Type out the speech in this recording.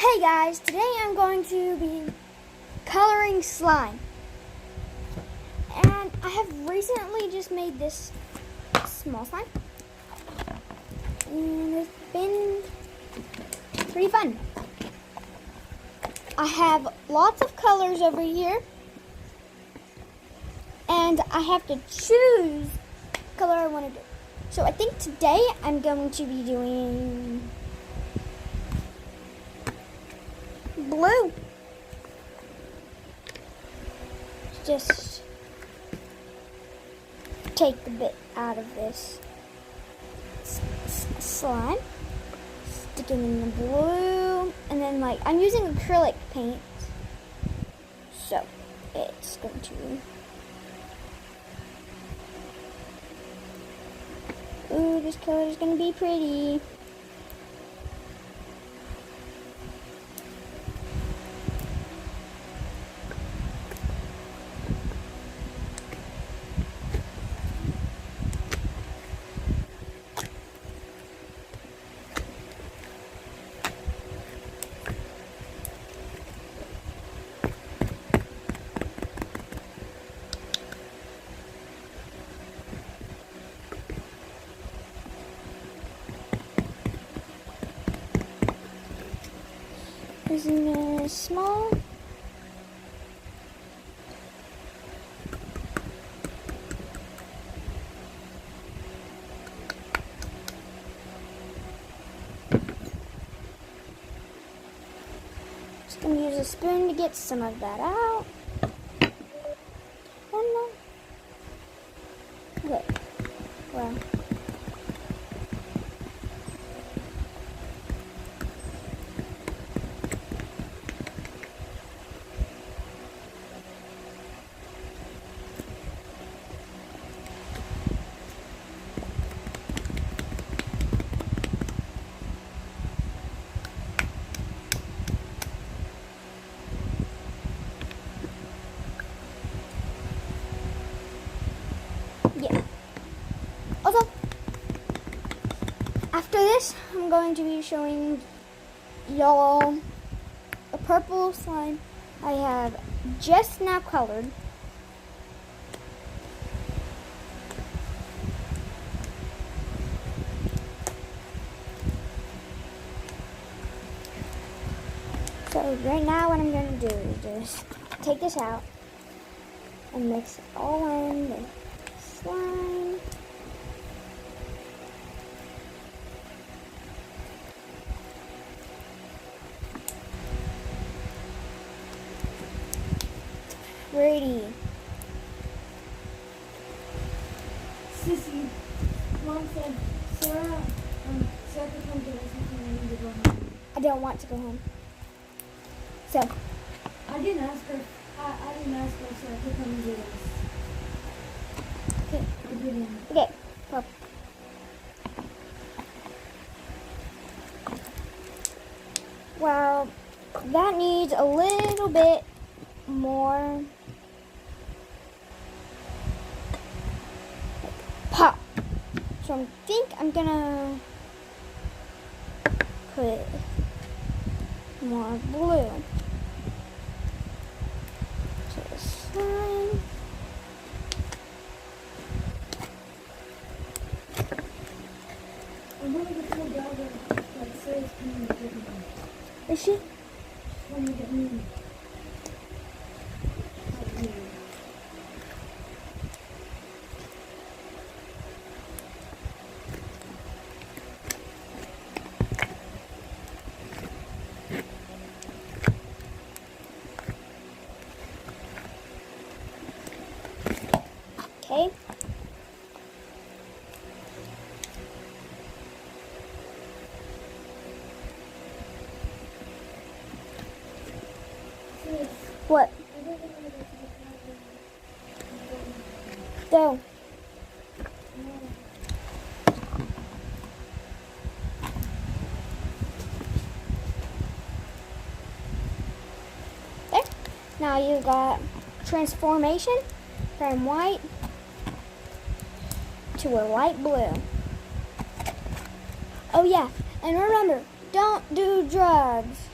Hey guys, today I'm going to be coloring slime. And I have recently just made this small slime. And it's been pretty fun. I have lots of colors over here. And I have to choose the color I want to do. So I think today I'm going to be doing blue. Just take the bit out of this slime, stick it in the blue, and then I'm using acrylic paint, so it's going to. Ooh, this color is going to be pretty. Isn't it small? Just gonna use a spoon to get some of that out. Oh no. Okay. Well. Yeah. Also, after this, I'm going to be showing y'all a purple slime I have just now colored. So right now what I'm going to do is just take this out and mix it all in the slime. Pretty. Sissy, Mom said Sarah could come to us and I need to go home. I don't want to go home. So I didn't ask her. I didn't ask her if Sarah could come and get us. okay. I didn't. Okay. Well, well, that needs a little bit more pop. So I think I'm gonna put more blue to the slime. I'm going to get to the dog that Sarah's coming to get me. Is she? She's going to get me. Okay. Sis, What? I don't want to go to the Go. There. Now you got transformation from white to a light blue. Oh yeah, and remember, don't do drugs.